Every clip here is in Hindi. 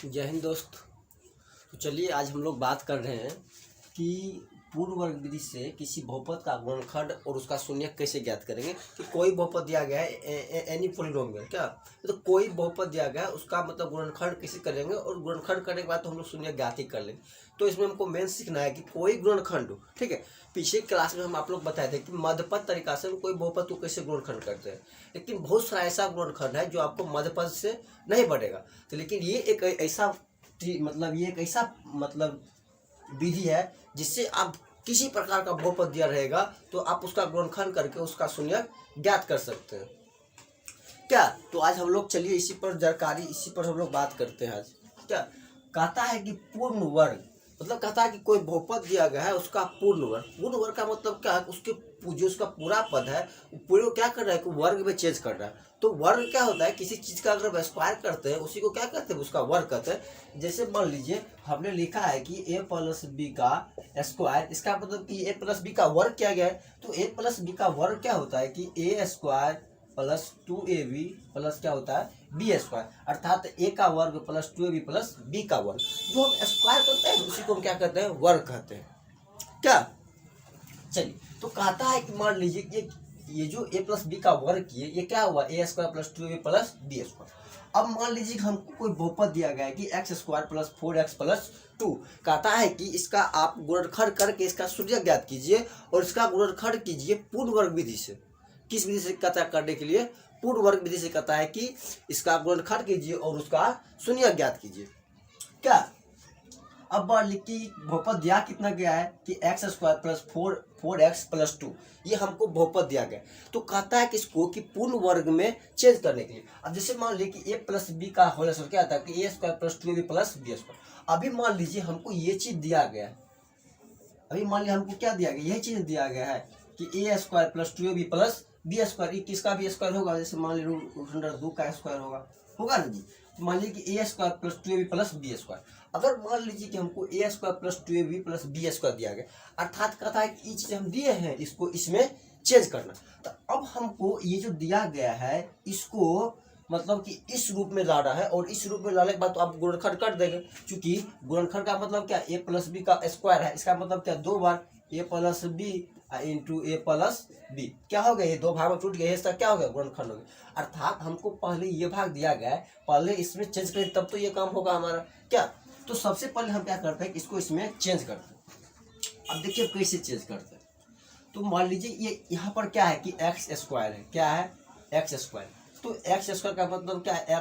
जय हिंद दोस्त। तो चलिए आज हम लोग बात कर रहे हैं कि पूर्ण वर्ग विधि से किसी बहुपद का गुणनखंड और उसका शून्यक कैसे ज्ञात करेंगे। कि कोई बहुपद दिया गया है एनी पॉलिनोमियल क्या, तो कोई बहुपद दिया गया है उसका मतलब गुणनखंड कैसे करेंगे और गुणनखंड करने के बाद तो हम लोग शून्यक ज्ञात ही कर लेंगे। तो इसमें हमको मेन सीखना है कि कोई गुणनखंड हो, ठीक है। पीछे क्लास में हम आप लोग बताए थे कि मध्यपद तरीका से कोई बहुपद को कैसे गुणनखंड करते हैं, लेकिन बहुत सारा ऐसा गुणनखंड है जो आपको मध्यपद से नहीं बढ़ेगा। तो लेकिन ये एक ऐसा ये एक ऐसा विधि है जिससे आप किसी प्रकार का बहुपद दिया रहेगा तो आप उसका गुणनखंड करके उसका शून्यक ज्ञात कर सकते हैं क्या। तो आज हम लोग चलिए इसी पर हम लोग बात करते हैं। आज क्या कहता है कि पूर्ण वर्ग कहता है कि कोई बहुपद दिया गया है उसका पूर्ण वर्ग का मतलब क्या है, उसके जो उसका पूरा पद है पूरे को क्या कर रहा है कि वर्ग में चेंज कर रहा है। तो वर्ग क्या होता है, किसी चीज का अगर स्क्वायर करते हैं उसी को क्या कहते हैं, उसका वर्ग कहते हैं। जैसे मान लीजिए हमने लिखा है कि a प्लस बी का स्क्वायर, इसका मतलब कि a प्लस बी का वर्ग किया गया है। तो a प्लस बी का वर्ग क्या होता है कि a square plus 2ab plus क्या होता है बी स्क्वायर, अर्थात a का वर्ग प्लस 2ab प्लस b का वर्ग। जो हम स्क्वायर करते हैं उसी को हम क्या कहते हैं, वर्ग कहते हैं क्या। चलिए तो कहता है कि मान लीजिए ये जो a प्लस बी का वर्ग किए ये क्या हुआ, a square plus 2ab plus B square. अब मान लीजिए कि हमको कोई बहुपद दिया गया है कि x square plus 4x plus 2। कहता है कि इसका आप गुणनखंड करके इसका शून्यक ज्ञात कीजिए और इसका गुणनखंड कीजिए पूर्ण वर्ग विधि से। किस विधि से कहता है करने के लिए, पूर्ण वर्ग विधि से कहता है कि इसका गुणनखंड कीजिए और उसका शून्यक ज्ञात कीजिए क्या। अब मान लीजिए कि बहुपद दिया कितना गया है कि x square plus 4x plus 2, ये हमको बहुपद दिया गया। तो कहता है कि इसको कि पूर्ण वर्ग में चेंज करने के लिए। अब जैसे मान लीजिए कि a प्लस बी का होल स्क्वायर क्या आता है कि a square plus 2ab plus B square. अभी मान लीजिए हमको ये चीज दिया गया है, अभी मान लीजिए हमको क्या दिया गया, यही चीज दिया गया है कि a square plus 2ab plus B square. किसका भी स्क्वायर होगा, जैसे मान लीजिए √2 का स्क्वायर होगा ना जी। मान लीजिए कि a square plus 2ab plus B square. अगर मान लीजिए कि हमको a square plus 2ab plus B square दिया गया, अर्थात कहता है कि ये चीज हम दिए हैं इसको इसमें चेंज करना। तो अब हमको ये जो दिया गया है इसको कि इस रूप में लाना है और इस रूप में लाने के बाद तो आप गुणनखंड कर देंगे। क्योंकि गुणनखंड का मतलब क्या, a प्लस बी का स्क्वायर है, इसका मतलब क्या 2 बार a plus B into a plus B. क्या हो गया, ये 2 भाग में टूट गया, इसका क्या हो गया, गुणनखंड हो गया। अर्थात हमको पहले ये भाग दिया गया है, पहले इसमें चेंज करें तब तो ये काम होगा हमारा क्या। तो सबसे पहले हम क्या करते हैं कि इसको इसमें चेंज करते हैं। अब देखिए कैसे चेंज करते हैं। तो मान लीजिए ये यहाँ पर क्या है कि एक्स स्क्वायर है, क्या है एक्स स्क्वायर। तो एक्स स्क्वायर का मतलब क्या है,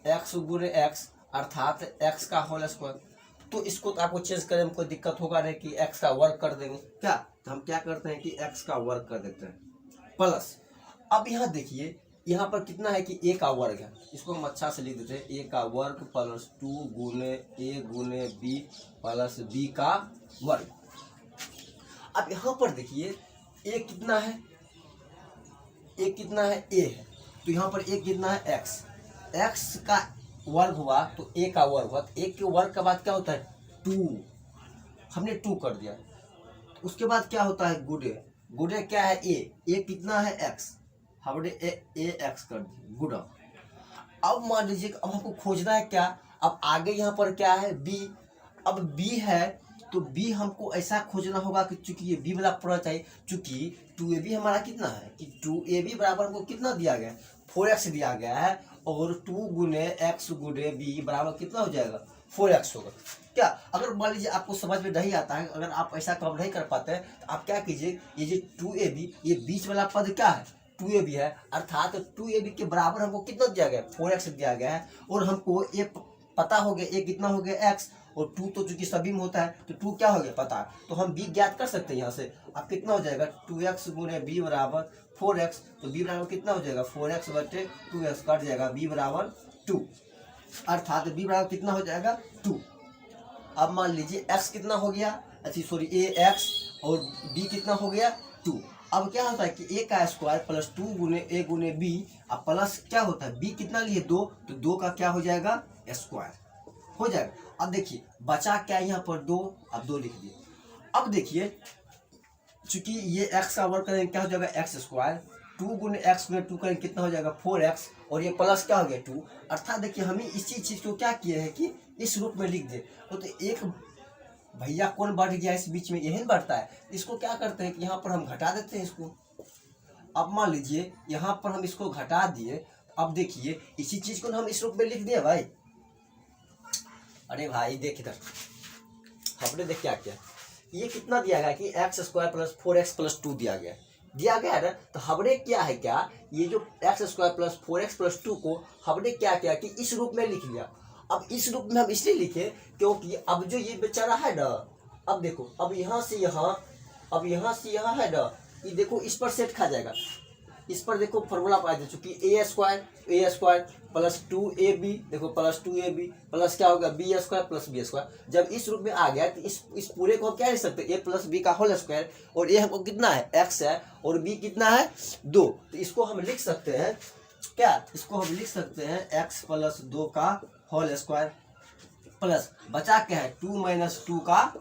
एक्स गुणे एक्स अर्थात एक्स का होल स्क्वायर। तो इसको तो आपको चेंज करने में कोई दिक्कत होगा नहीं कि एक्स का वर्ग कर देंगे क्या। तो हम क्या करते हैं कि एक्स का वर्ग कर देते हैं प्लस। अब यहाँ देखिए यहाँ पर कितना है कि a का वर्ग है, इसको हम अच्छा से लिख देते हैं a का वर्ग प्लस 2 गुने a गुने b प्लस b का वर्ग। अब यहाँ पर देखिए a कितना है, a है। तो यहाँ पर a कितना है x का वर्ग हुआ तो a का वर्ग हुआ। तो a के वर्ग के बाद क्या होता है 2, हमने 2 कर दिया। उसके बाद क्या होता है गुणे क्या है a कितना है x, हमने ए एक्स कर दिया गुणा। अब मान लीजिए अब हमको खोजना है क्या, अब आगे यहाँ पर क्या है b। अब b है तो b हमको ऐसा खोजना होगा कि चूंकि ये b वाला पड़ा चाहिए, चूंकि 2ab हमारा कितना है कि 2ab बराबर हमको कितना दिया गया है 4x दिया गया है, और 2 गुने x गुने b बराबर कितना हो जाएगा 4x होगा क्या। अगर मान लीजिए आपको समझ में नहीं आता है, अगर आप ऐसा काम नहीं कर पाते हैं तो आप क्या कीजिए, ये जो 2ab ये बीच वाला पद क्या है 2ab है, अर्थात 2ab के बराबर हमको कितना दिया गया 4x दिया गया है। और हमको ये पता हो गया a कितना हो गया x, और 2 तो चूंकि सभी में होता है तो 2 क्या हो गया पता है, तो हम b ज्ञात कर सकते हैं। यहाँ से अब कितना हो जाएगा 2x गुने b बराबर 4x। तो b बराबर कितना हो जाएगा 4x बटे 2x कट जाएगा b बराबर 2, अर्थात b बराबर कितना हो जाएगा 2। अब मान लीजिए x कितना हो गया, ax और b कितना हो गया 2। अब क्या होता है कि a का स्क्वायर प्लस 2 गुने a गुने b, अब प्लस क्या होता है b कितना लिए 2, तो 2 का क्या हो जाएगा स्क्वायर हो जाएगा। अब देखिए बचा क्या यहाँ पर 2, अब 2 लिख दिए। अब देखिए चूंकि ये x का वर्ग करेंगे क्या हो जाएगा x स्क्वायर 2 गुने एक्स गुने 2 करेंगे कितना हो जाएगा 4x, और ये प्लस क्या हो गया 2। अर्थात देखिए हमें इसी चीज़ को क्या किए हैं कि इस रूप में लिख दे। तो एक भैया कौन बढ़ गया इस बीच में, यही बढ़ता है। इसको क्या करते हैं कि यहाँ पर हम घटा देते हैं इसको। अब मान लीजिए यहाँ पर हम इसको घटा दिए, अब देखिए इसी चीज को हम इस रूप में लिख दिए भाई। अरे भाई देख इधर, हमने देख क्या किया, ये कितना दिया गया कि x square plus 4x plus 2 दिया गया है ना। तो हमने क्या है क्या, ये जो x square plus 4x plus 2 को हमने क्या किया कि इस रूप में लिख लिया। अब इस रूप में हम इसलिए लिखे क्योंकि अब जो ये बेचारा है ना, अब देखो अब यहाँ से यहाँ, अब यहाँ से यहाँ है ना, ये देखो इस पर सेट खा जाएगा। इस पर देखो फॉर्मूला पाया जा चुकी ए स्क्वायर प्लस 2ab, देखो प्लस 2ab प्लस क्या होगा B square plus B square. जब इस रूप में आ गया तो इस पूरे को हम क्या लिख सकते हैं, ए प्लस बी का होल स्क्वायर, और ए हमको कितना है x है और b कितना है 2। तो इसको हम लिख सकते हैं क्या, इसको हम लिख सकते हैं x प्लस 2 का होल स्क्वायर प्लस बचा क्या है 2 माइनस 2 का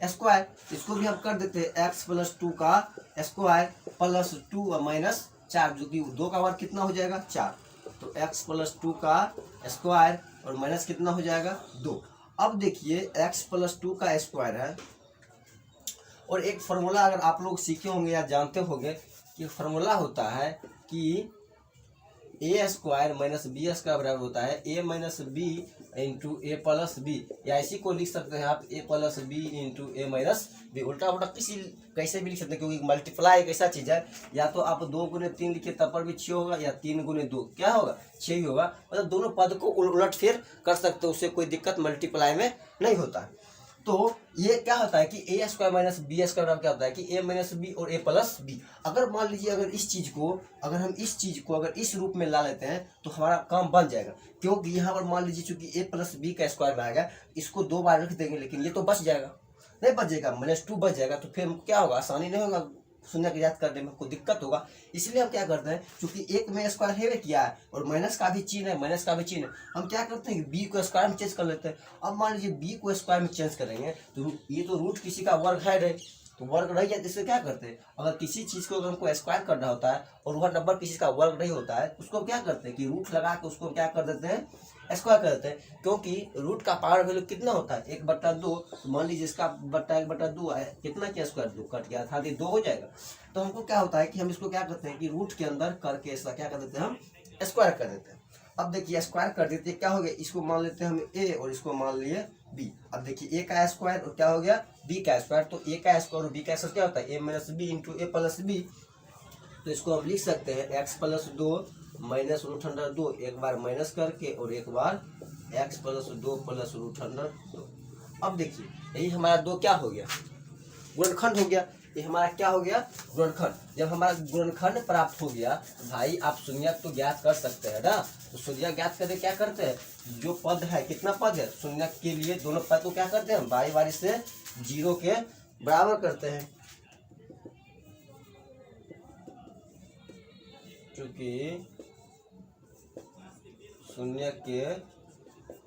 स्क्वायर। इसको भी हम कर देते हैं x प्लस 2 का स्क्वायर प्लस 2 माइनस 4, जो कि 2 का वर्ग कितना हो जाएगा 4। तो x प्लस 2 का स्क्वायर और माइनस कितना हो जाएगा 2। अब देखिए x प्लस 2 का स्क्वायर है, और एक फार्मूला अगर आप लोग सीखे होंगे या जानते होंगे कि फार्मूला होता है कि ए स्क्वायर माइनस बी स्क्वायर बराबर होता है ए माइनस बी इंटू ए प्लस बी, या इसी को लिख सकते हैं आप ए प्लस बी इंटू ए माइनस बी। उल्टा उल्टा किसी कैसे भी लिख सकते हैं, क्योंकि मल्टीप्लाई एक ऐसा चीज़ है, या तो आप 2 गुने 3 लिखे तब पर भी 6 होगा, या 3 गुने 2 क्या होगा 6 ही होगा। मतलब दोनों पद को उलट फेर कर सकते हो, उससे कोई दिक्कत मल्टीप्लाई में नहीं होता है। तो ये क्या होता है कि ए स्क्वायर माइनस बी स्क्वायर क्या होता है कि ए माइनस बी और ए प्लस बी। अगर मान लीजिए अगर इस चीज को हम अगर इस रूप में ला लेते हैं तो हमारा काम बन जाएगा, क्योंकि यहाँ पर मान लीजिए चूंकि ए प्लस बी का स्क्वायर में आएगा, इसको 2 बार रख देंगे, लेकिन ये तो बच जाएगा, नहीं बचेगा -2 बच जाएगा। तो फिर क्या होगा, आसानी नहीं होगा शून्य को याद करने में, कोई दिक्कत होगा। इसलिए हम क्या करते हैं, क्योंकि एक में स्क्वायर है किया है और माइनस का भी चिन्ह है, माइनस का भी चिन्ह है, हम क्या करते हैं बी को स्क्वायर में चेंज कर लेते हैं। अब मान लीजिए बी को स्क्वायर में चेंज करेंगे तो ये तो रूट किसी का वर्ग है रहे, तो वर्ग रह जाए, इससे क्या करते हैं, अगर किसी चीज को अगर हमको स्क्वायर करना होता है और वह नंबर किसी का वर्ग नहीं होता है, उसको क्या करते हैं कि रूट लगा के उसको क्या कर देते हैं स्क्वायर कर देते हैं। क्योंकि रूट का पावर वैल्यू कितना होता है 1/2, तो मान लीजिए इसका बट्टा 1/2 है, कितना क्या स्क्वायर 2 कट गया था 2 हो जाएगा। तो हमको क्या होता है कि हम इसको क्या करते हैं कि रूट के अंदर करके इसका क्या कर देते हैं, हम स्क्वायर कर देते हैं। अब देखिए स्क्वायर कर देते क्या हो गया, इसको मान लेते हैं हम ए और इसको मान लिए बी। अब देखिए ए का स्क्वायर और क्या हो गया बी का स्क्वायर, तो ए का स्क्वायर और बी का स्क्वायर क्या होता है ए माइनस बी इंटू ए प्लस बी। तो इसको हम लिख सकते हैं एक्स प्लस 2 माइनस √2, एक बार माइनस करके और एक बार एक्स प्लस 2 प्लस √2। अब देखिए यही हमारा 2 क्या हो गया गुणनखंड हो गया, ये हमारा क्या हो गया गुणनखंड। जब हमारा गुणनखंड प्राप्त हो गया तो भाई आप शून्यक तो ज्ञात कर सकते हैं ना। तो शून्यक ज्ञात करके क्या करते हैं, जो पद है कितना पद है शून्यक के लिए, दोनों पद को क्या करते हैं बारी बारी से 0 के बराबर करते हैं। क्योंकि शून्य के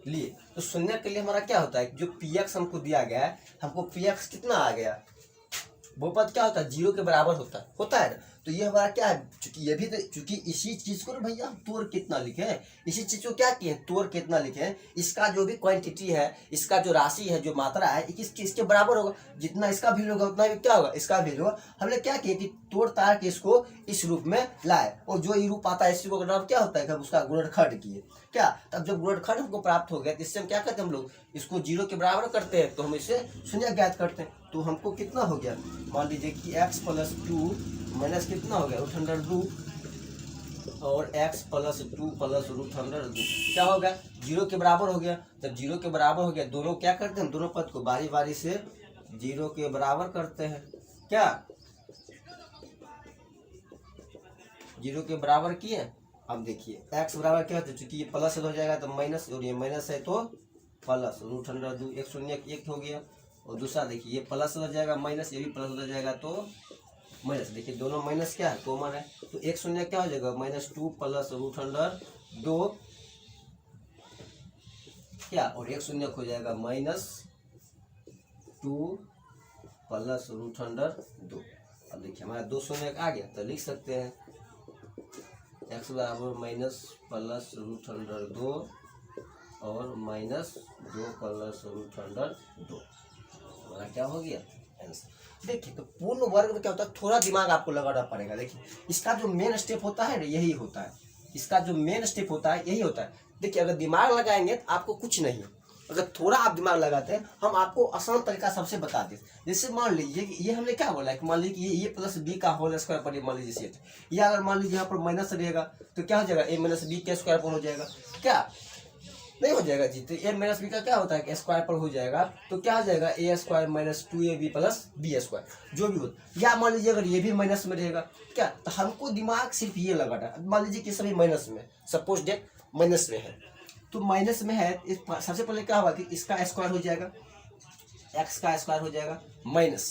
लिए, तो शून्य के लिए हमारा क्या होता है, जो px हमको दिया गया है, हमको px कितना आ गया, बहुपद क्या होता है 0 के बराबर होता है ना। तो ये हमारा क्या है, चूंकि ये भी चूंकि इसी चीज को भैया हम तोड़ कितना लिखे हैं, इसी चीज को क्या किए तोड़ कितना लिखे हैं, इसका जो भी क्वांटिटी है, इसका जो राशि है, जो मात्रा है, इसके बराबर होगा। जितना इसका वैल्यू होगा उतना भी क्या होगा इसका वैल्यू होगा। हमने क्या किया कि तोड़ तार के इसको इस रूप में लाए, और जो ये रूप आता है इसी को नाम क्या होता है कि हम उसका गुणनखंड किए क्या। तब जब गुणनखंड हमको प्राप्त हो गया तो इससे हम क्या करते हैं, हम लोग इसको 0 के बराबर करते हैं, तो हम इसे शून्य ज्ञात करते हैं। तो हमको कितना हो गया, मान लीजिए कि x प्लस 2 माइनस कितना हो गया √2, और x प्लस 2 प्लस √2 क्या हो गया 0 के बराबर हो गया। जब 0 के बराबर हो गया, दोनों क्या करते हैं, दोनों पद को बारी बारी से 0 के बराबर करते हैं क्या, 0 के बराबर किए। अब देखिए x बराबर क्या होता है, चूंकि ये प्लस हो जाएगा तो माइनस, और ये माइनस है तो प्लस √2, एक शून्य एक हो गया, और दूसरा देखिए ये प्लस हो जाएगा माइनस, ये भी प्लस हो जाएगा तो माइनस। देखिए दोनों माइनस क्या है कॉमन है, तो एक शून्य क्या हो जाएगा -2 प्लस √2 क्या, और एक शून्य हो जाएगा -2 प्लस √2। अब देखिए हमारा 2 शून्य आ गया, तो लिख सकते हैं एक्स बराबर माइनस प्लस रूट अंडर 2 और माइनस 2 प्लस रूट अंडर 2, हमारा क्या हो गया आंसर। देखिए तो पूर्ण वर्ग में क्या होता है, थोड़ा दिमाग आपको लगाना पड़ेगा। देखिए इसका जो मेन स्टेप होता है ना यही होता है, इसका जो मेन स्टेप होता है यही होता है। देखिए अगर दिमाग लगाएंगे तो आपको कुछ नहीं, अगर थोड़ा आप दिमाग लगाते हैं हम आपको आसान तरीका सबसे बता दें। जैसे मान लीजिए कि ये हमने क्या बोला है कि मान लीजिए कि ये प्लस बी का होल स्क्वायर पर मान लीजिए सेट, या अगर मान लीजिए यहाँ पर माइनस रहेगा तो क्या हो जाएगा, ए माइनस बी के स्क्वायर पर हो जाएगा, क्या नहीं हो जाएगा जी। तो ए माइनस बी का क्या होता है स्क्वायर पर हो जाएगा, तो क्या हो जाएगा A square minus 2ab plus B square जो भी हो। या मान लीजिए अगर ये भी माइनस में रहेगा क्या, तो हमको दिमाग सिर्फ ये लगाना है। मान लीजिए कि सभी माइनस में, सपोज डेट माइनस में है, तो माइनस में है सबसे पहले क्या होगा कि इसका स्क्वायर हो जाएगा, एक्स का स्क्वायर हो जाएगा, माइनस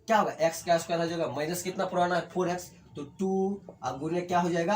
क्या होगा एक्स का स्क्वायर हो जाएगा, माइनस कितना पुराना है 4x, तो 2 गुने क्या हो जाएगा